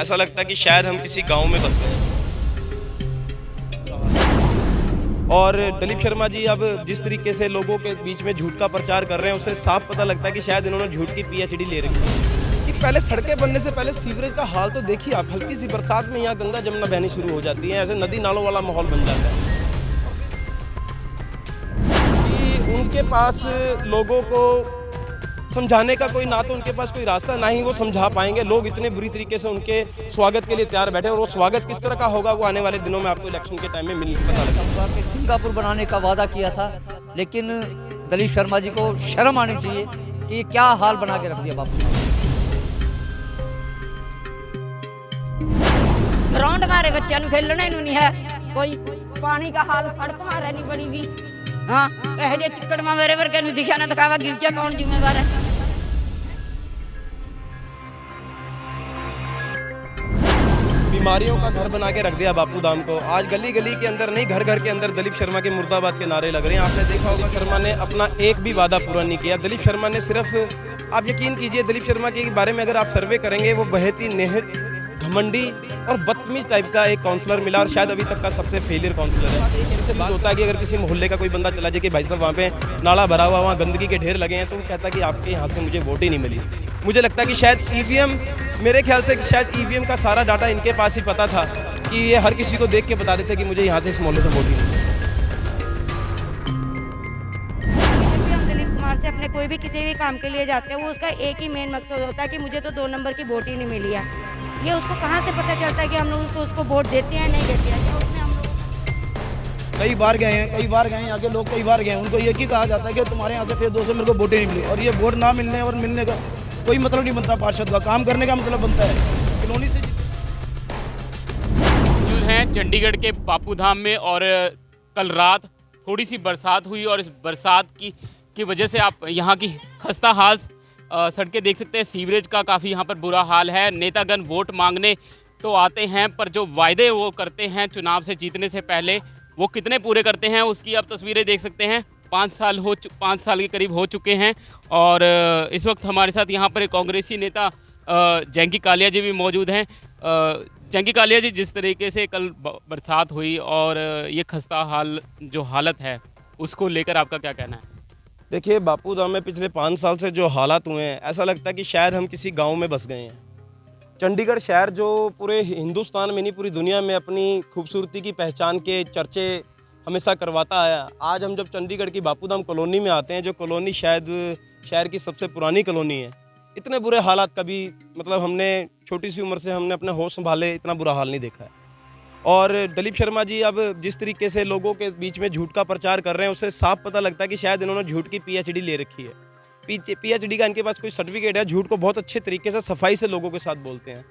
ऐसा लगता है कि शायद हम किसी गांव में बस गए। और दलीप शर्मा जी अब जिस तरीके से लोगों के बीच में झूठ का प्रचार कर रहे हैं, उससे साफ पता लगता है कि शायद इन्होंने झूठ की पीएचडी ले रखी है। कि पहले सड़कें बनने से पहले सीवरेज का हाल तो देखिए आप, हल्की सी बरसात में यहाँ गंगा जमुना बहनी शुरू हो जाती है, ऐसे नदी नालों वाला माहौल बन जाता है। कि उनके पास लोगों को समझाने का कोई, ना तो उनके पास कोई रास्ता, ना ही वो समझा पाएंगे। लोग इतने बुरी तरीके से उनके स्वागत के लिए तैयार बैठे, और वो स्वागत किस तरह का होगा वो आने वाले दिनों में आपको इलेक्शन के टाइम में पता लगेगा। कि सिंगापुर बनाने का वादा किया था, लेकिन दलीप शर्मा जी को शर्म आनी चाहिए कि क्या हाल बना के रख दिया बापू। ग्राउंड मारे बच्चों ਨੂੰ खेलने ਨੂੰ नहीं है, कोई पानी का हाल सड़क मारे नहीं बनी भी। हाँ, कहे जे चिक्कड़ में मेरे वर्गे ਨੂੰ दिखा ना दिखावा, गिर जा कौन जिम्मेवार है। बीमारियों का घर बना के रख दिया बापू धाम को। आज गली गली के अंदर नहीं, घर घर के अंदर दलीप शर्मा के मुर्दाबाद के नारे लग रहे हैं। आपने देखा होगा शर्मा ने अपना एक भी वादा पूरा नहीं किया। दलीप शर्मा ने सिर्फ, आप यकीन कीजिए, दलीप शर्मा के बारे में अगर आप सर्वे करेंगे, वो बहुत ही निहित, घमंडी और बदतमीज टाइप का एक काउंसलर मिला, और शायद अभी तक का सबसे फेलियर काउंसलर है। एक ऐसे बात होता है कि अगर किसी मोहल्ले का कोई बंदा चला जाए कि भाई साहब वहाँ पे नाला भरा हुआ, वहाँ गंदगी के ढेर लगे हैं, तो वो कहता है कि आपके यहाँ से मुझे वोट ही नहीं मिली। मुझे लगता है कि शायद ईवीएम, मेरे ख्याल से शायद ईवीएम का सारा डाटा इनके पास ही पता था कि ये हर किसी को देख के बता देते कि मुझे यहाँ से, इस मोहल्ले से वोट ही नहीं। हम दिलीप कुमार से अपने कोई भी किसी भी काम के लिए जाते हैं, वो उसका एक ही मेन मकसद होता है कि मुझे तो 2 नंबर की वोट ही नहीं मिली है। ये उसको कहाँ से पता चलता है कि हम लोग उसको वोट देते हैं नहीं देते हैं? क्या उसने हम लोग कई बार गए हैं यहाँ के लोग, कई बार गए हैं, उनको ये ही कहा जाता है कि तुम्हारे यहाँ से फिर 2 से मेरे को वोटें नहीं मिली। और ये वोट ना मिलने और मिलने का कोई मतलब नहीं बनता। पार्षद का काम करने का मतलब बनता है। कॉलोनी से जो हैं चंडीगढ़ के बापू धाम में, और कल रात थोड़ी सी बरसात हुई, और इस बरसात की वजह से आप यहाँ की खस्ता हाल सड़कें देख सकते हैं। सीवरेज का काफ़ी यहाँ पर बुरा हाल है। नेतागण वोट मांगने तो आते हैं, पर जो वायदे वो करते हैं चुनाव से जीतने से पहले, वो कितने पूरे करते हैं उसकी आप तस्वीरें देख सकते हैं। 5 साल के करीब हो चुके हैं, और इस वक्त हमारे साथ यहाँ पर एक कांग्रेसी नेता जंकी कालिया जी भी मौजूद हैं। जंकी कालिया जी, जिस तरीके से कल बरसात हुई और ये खस्ता हाल जो हालत है, उसको लेकर आपका क्या कहना है? देखिए, बापू धाम में पिछले 5 साल से जो हालात हुए हैं, ऐसा लगता है कि शायद हम किसी गांव में बस गए हैं। चंडीगढ़ शहर जो पूरे हिंदुस्तान में नहीं, पूरी दुनिया में अपनी खूबसूरती की पहचान के चर्चे हमेशा करवाता आया। आज हम जब चंडीगढ़ की बापू धाम कॉलोनी में आते हैं, जो कॉलोनी शायद शहर की सबसे पुरानी कॉलोनी है, इतने बुरे हालात कभी, मतलब हमने छोटी सी उम्र से हमने अपने होश संभाले इतना बुरा हाल नहीं देखा है। और दलीप शर्मा जी अब जिस तरीके से लोगों के बीच में झूठ का प्रचार कर रहे हैं, उससे साफ पता लगता है कि शायद इन्होंने झूठ की पीएचडी ले रखी है। पीएचडी का इनके पास कोई सर्टिफिकेट है। झूठ को बहुत अच्छे तरीके से, सफाई से लोगों के साथ बोलते हैं।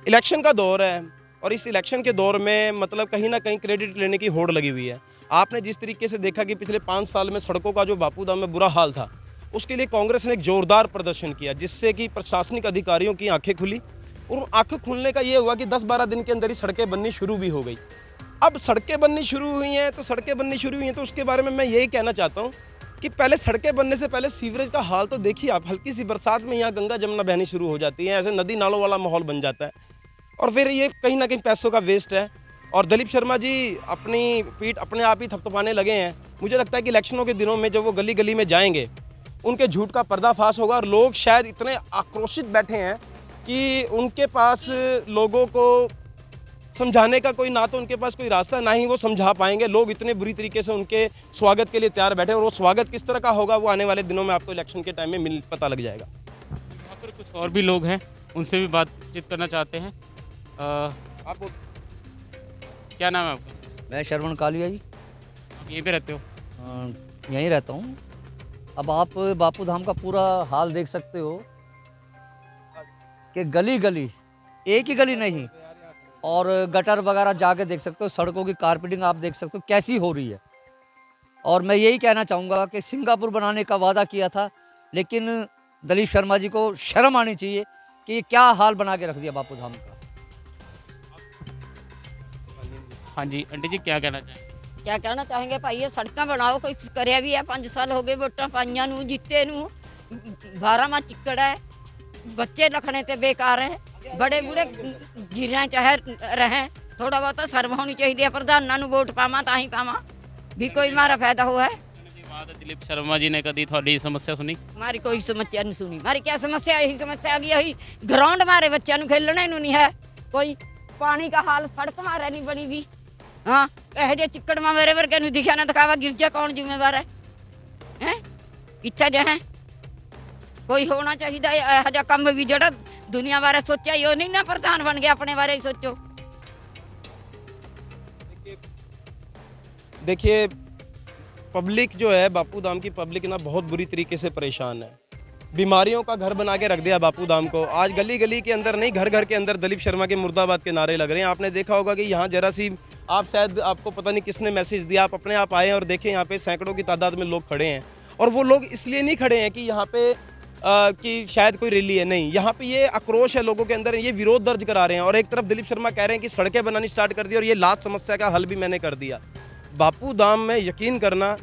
इलेक्शन का दौर है, और इस इलेक्शन के दौर में मतलब कहीं ना कहीं क्रेडिट लेने की होड़ लगी हुई है। आपने जिस तरीके से देखा कि पिछले 5 साल में सड़कों का जो बापू धाम में बुरा हाल था, उसके लिए कांग्रेस ने एक जोरदार प्रदर्शन किया, जिससे कि प्रशासनिक अधिकारियों की आंखें खुली। और आंखें खुलने का ये हुआ कि 10-12 दिन के अंदर ही सड़कें बननी शुरू भी हो गई। अब सड़कें बननी शुरू हुई हैं, तो उसके बारे में मैं यही कहना चाहता हूँ कि पहले सड़कें बनने से पहले सीवरेज का हाल तो देखिए आप, हल्की सी बरसात में यहाँ गंगा जमुना बहनी शुरू हो जाती है, ऐसे नदी नालों वाला माहौल बन जाता है। और फिर ये कहीं ना कहीं पैसों का वेस्ट है। और दलीप शर्मा जी अपनी पीठ अपने आप ही थपथपाने लगे हैं। मुझे लगता है कि इलेक्शनों के दिनों में जब वो गली गली में जाएंगे, उनके झूठ का पर्दाफाश होगा, और लोग शायद इतने आक्रोशित बैठे हैं कि उनके पास लोगों को समझाने का कोई, ना तो उनके पास कोई रास्ता, ना ही वो समझा पाएंगे। लोग इतने बुरी तरीके से उनके स्वागत के लिए तैयार बैठे, और वो स्वागत किस तरह का होगा वो आने वाले दिनों में आपको इलेक्शन के टाइम में पता लग जाएगा। यहाँ पर कुछ और भी लोग हैं, उनसे भी बातचीत करना चाहते हैं। आप क्या नाम है आपका? मैं श्रवण कालिया जी, आप यहीं पे रहते हो? यहीं रहता हूँ। अब आप बापू धाम का पूरा हाल देख सकते हो कि गली गली, एक ही गली नहीं, और गटर वगैरह जाके देख सकते हो। सड़कों की कारपेटिंग आप देख सकते हो कैसी हो रही है। और मैं यही कहना चाहूँगा कि सिंगापुर बनाने का वादा किया था, लेकिन दलीप शर्मा जी को शर्म आनी चाहिए कि क्या हाल बना के रख दिया बापू धाम का। हाँ जी, आंटी जी क्या कहना चाहेंगे? क्या कहना चाहेंगे भाई, ये सड़कें बनाओ, कोई कुछ करे भी है। 5 साल हो गए वोटां पाइयां नूं, जीते नूं, 12वां चिक्कड़ है, बच्चे रखने ते बेकार है। बड़े बूढ़े गिरें चाहे रहें थोड़ा बहुत शर्म होनी चाहिए प्रधाना ਨੂੰ ਵੋਟ ਪਾਵਾਂ ਤਾਂ ਹੀ ਪਾਵਾਂ ਵੀ ਕੋਈ ਮਾਰਾ फायदा ਹੋਇਆ बात दिलीप शर्मा जी ने कदी थोड़ी समस्या सुनी हमारी कोई समस्या नहीं सुनी हमारी क्या समस्या यही समस्या आ गई यही ग्राउंड हमारे बच्चों को खेलने नहीं है कोई पानी का हाल सड़क मारे नहीं बनी भी हाँ यह जे चिक्कड़ में मेरे वर्गे ਨੂੰ दिखा ना दिखावा गिर जा कौन जिम्मेवार है इतना जो है कोई होना चाहिए यह जा कम भी जड़ा दुनिया बारे सोचा ही नहीं ना प्रधान बन गया अपने बारे ही सोचो देखिए पब्लिक जो है बापू धाम की पब्लिक ना बहुत बुरी तरीके से परेशान है बीमारियों का घर बना के रख दिया बापू धाम को आज गली गली के अंदर नहीं घर घर के अंदर दिलीप शर्मा के मुर्दाबाद के नारे लग रहे हैं आपने देखा होगा कि यहाँ जरा सी आप शायद आपको पता नहीं किसने मैसेज दिया आप अपने आप आए और देखें यहाँ पे सैकड़ों की तादाद में लोग खड़े हैं और वो लोग इसलिए नहीं खड़े हैं कि यहाँ पे कि शायद कोई रैली है नहीं यहाँ पे ये आक्रोश है लोगों के अंदर ये विरोध दर्ज करा रहे हैं और एक तरफ दिलीप शर्मा कह रहे हैं कि सड़कें बनानी स्टार्ट कर दी और ये लास्ट समस्या का हल भी मैंने कर दिया बापू धाम में यकीन करना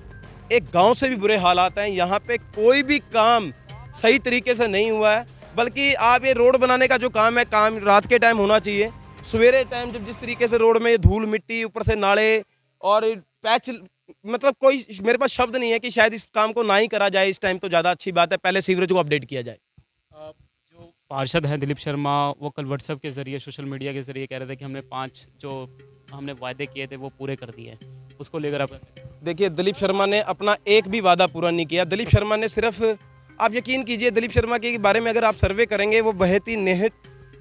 एक गांव से भी बुरे हालात हैं यहाँ पे कोई भी काम सही तरीके से नहीं हुआ है बल्कि आप ये रोड बनाने का जो काम है काम रात के टाइम होना चाहिए सवेरे टाइम जब जिस तरीके से रोड में धूल मिट्टी ऊपर से नाले और पैच मतलब कोई मेरे पास शब्द नहीं है कि शायद इस काम को ना ही करा जाए इस टाइम तो ज़्यादा अच्छी बात है पहले सीवरेज को अपडेट किया जाए जो पार्षद हैं दिलीप शर्मा वो कल व्हाट्सएप के ज़रिए सोशल मीडिया के ज़रिए कह रहे थे कि हमने 5 जो हमने वायदे किए थे वो पूरे कर दिए उसको लेकर आप देखिए दिलीप शर्मा ने अपना एक भी वादा पूरा नहीं किया दिलीप शर्मा ने सिर्फ आप यकीन कीजिए दिलीप शर्मा के बारे में अगर आप सर्वे करेंगे वो बहुत ही निहित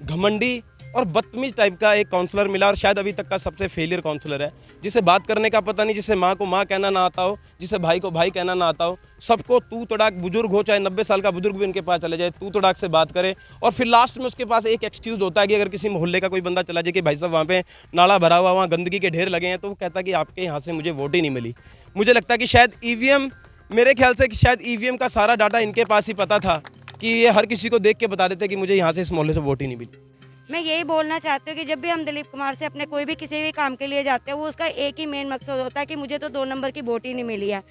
घमंडी और बदतमीज टाइप का एक काउंसलर मिला और शायद अभी तक का सबसे फेलियर काउंसलर है जिसे बात करने का पता नहीं जिसे माँ को माँ कहना ना आता हो जिसे भाई को भाई कहना ना आता हो सबको तू तड़ाक बुजुर्ग हो चाहे 90 साल का बुजुर्ग भी उनके पास चले जाए तू तड़ाक से बात करे और फिर लास्ट में उसके पास एक एक्सक्यूज़ होता है कि अगर किसी मोहल्ले का कोई बंदा चला जाए कि भाई साहब वहाँ पे नाला भरा हुआ वहाँ गंदगी के ढेर लगे हैं तो वो कहता है कि आपके यहाँ से मुझे वोट ही नहीं मिली मुझे लगता है कि शायद ईवीएम मेरे ख्याल से कि शायद ईवीएम का सारा डाटा इनके पास ही पता था कि ये हर किसी को देख के बता देते कि मुझे यहाँ से इस मोहल्ले से वोट ही नहीं मिली मैं यही बोलना चाहती हूँ कि जब भी हम दिलीप कुमार से अपने कोई भी किसी भी काम के लिए जाते हैं वो उसका एक ही मेन मकसद होता है कि मुझे तो 2 नंबर की वोट ही नहीं मिली है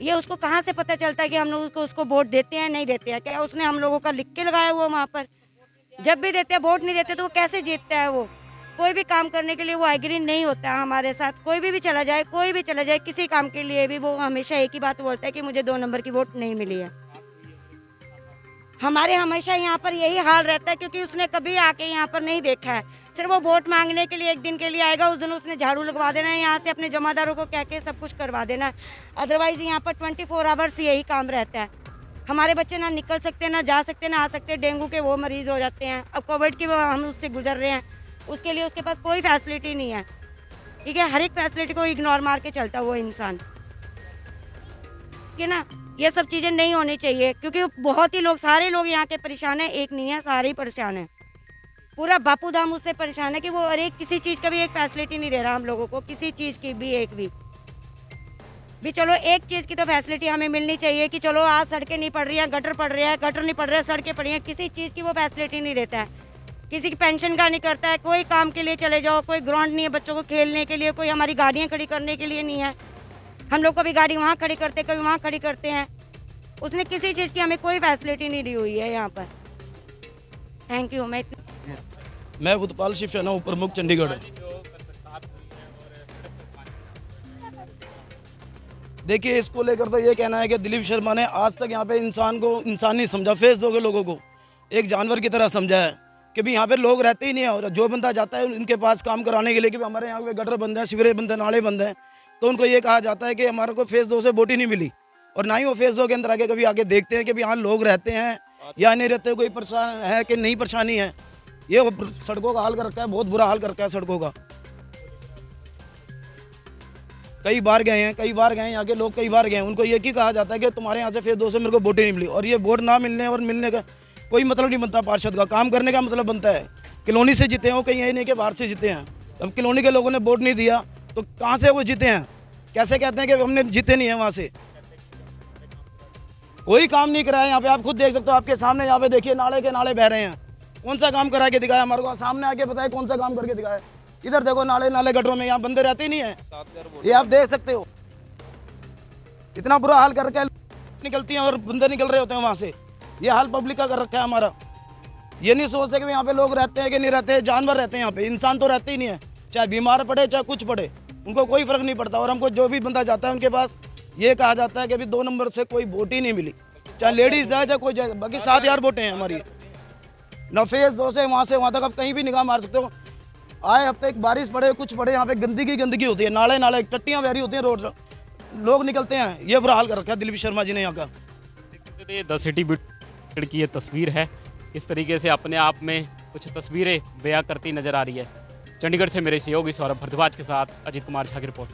ये उसको कहाँ से पता चलता है कि हम लोग उसको वोट देते हैं नहीं देते हैं क्या उसने हम लोगों का लिख के लगाया हुआ वहाँ पर जब भी देते हैं वोट नहीं देते तो वो कैसे जीतता है वो कोई भी काम करने के लिए वो एग्री नहीं होता है हमारे साथ कोई भी चला जाए किसी काम के लिए भी वो हमेशा एक ही बात बोलता है कि मुझे 2 नंबर की वोट नहीं मिली है हमारे हमेशा यहाँ पर यही हाल रहता है क्योंकि उसने कभी आके यहाँ पर नहीं देखा है सिर्फ वो वोट मांगने के लिए एक दिन के लिए आएगा उस दिन उसने झाड़ू लगवा देना है यहाँ से अपने जमादारों को कह के सब कुछ करवा देना है अदरवाइज यहाँ पर 24 आवर्स यही काम रहता है हमारे बच्चे ना निकल सकते ना जा सकते ना आ सकते डेंगू के वो मरीज हो जाते हैं अब कोविड की हम उससे गुजर रहे हैं उसके लिए उसके पास कोई फैसिलिटी नहीं है ठीक है हर एक फैसिलिटी को इग्नोर मार के चलता वो इंसान ठीक है ना ये सब चीज़ें नहीं होनी चाहिए क्योंकि बहुत ही लोग सारे लोग यहाँ के परेशान हैं एक नहीं है सारे ही परेशान हैं पूरा बापू धाम उससे परेशान है कि वो अरे किसी चीज़ का भी एक फैसिलिटी नहीं दे रहा हम लोगों को किसी चीज़ की भी एक भी चलो एक चीज़ की तो फैसिलिटी हमें मिलनी चाहिए कि चलो आज सड़कें नहीं पड़ रही हैं गटर पड़ रही है गटर नहीं पड़ रहा है सड़कें पड़ी हैं किसी चीज़ की वो फैसिलिटी नहीं देता है किसी की पेंशन का नहीं करता है कोई काम के लिए चले जाओ कोई ग्राउंड नहीं है बच्चों को खेलने के लिए कोई हमारी गाड़ियाँ खड़ी करने के लिए नहीं है हम लोग कभी गाड़ी वहाँ खड़ी करते कभी वहाँ खड़ी करते हैं उसने किसी चीज़ की हमें कोई फैसिलिटी नहीं दी हुई है यहाँ पर थैंक यू मैं उत्पाल शिवसेना उप प्रमुख चंडीगढ़ देखिए इसको लेकर तो ये कहना है कि दिलीप शर्मा ने आज तक यहाँ पे इंसान को इंसान नहीं समझा फेस दो के लोगों को एक जानवर की तरह समझा है कि भी यहाँ पे लोग रहते ही नहीं है और जो बंदा जाता है उनके पास काम कराने के लिए कि हमारे यहाँ पे गटर बंद है सीवरेज बंद है नाले बंद हैं तो उनको ये कहा जाता है कि हमारे को फेस 2 से वोट ही नहीं मिली और ना ही वो फेस 2 के अंदर आके कभी आके देखते हैं कि यहाँ लोग रहते हैं या नहीं रहते कोई परेशान है कि नहीं परेशानी है ये सड़कों का हाल कर रखा है बहुत बुरा हाल कर रखा है सड़कों का कई बार गए हैं यहाँ के लोग कई बार गए हैं उनको ये कहा जाता है कि तुम्हारे यहाँ से फेस 2 से मेरे को वोट ही नहीं मिली और ये वोट ना मिलने और मिलने का कोई मतलब नहीं बनता पार्षद का काम करने का मतलब बनता है कॉलोनी से जीते हैं वो कहीं यही नहीं कि बाहर से जीते हैं अब कॉलोनी के लोगों ने वोट नहीं दिया तो कहाँ से वो जीते हैं कैसे कहते हैं कि हमने जीते नहीं है वहाँ से कोई काम नहीं कराया यहाँ पे आप खुद देख सकते हो आपके सामने यहाँ पे देखिए नाले के नाले बह रहे हैं कौन सा काम करा के दिखाया हमारे को सामने आके बताए कौन सा काम करके दिखाया इधर देखो नाले नाले गटरों में यहाँ बंदे रहते ही नहीं है ये आप देख सकते हो इतना बुरा हाल करके निकलती हैं और बंदे निकल रहे होते हैं वहाँ से ये हाल पब्लिक का कर रखा है हमारा ये नहीं सोचते कि यहाँ पे लोग रहते हैं कि नहीं रहते, जानवर रहते हैं यहाँ पे, इंसान तो रहते ही नहीं है, चाहे बीमार पड़े चाहे कुछ पड़े, उनको कोई फर्क नहीं पड़ता। और हमको जो भी बंदा जाता है उनके पास ये कहा जाता है कि अभी 2 नंबर से कोई वोट ही नहीं मिली, चाहे लेडीज जाए चाहे कोई जाए, बाकी 7000 वोटें हैं हमारी। न फेज 2 से वहाँ तक आप कहीं भी निगाह मार सकते हो। आए हफ्ते एक बारिश पड़े कुछ पड़े, यहाँ पे गंदगी होती है, नाले टट्टियाँ बहरी होती हैं, रोड लोग निकलते हैं, ये बुरा हाल कर रखा है दिलीप शर्मा जी ने यहाँ का। ये द सिटी बिट की ये तस्वीर है, इस तरीके से अपने आप में कुछ तस्वीरें बयां करती नजर आ रही है। चंडीगढ़ से मेरे सहयोगी सौरभ भारद्वाज के साथ अजीत कुमार झा की रिपोर्ट।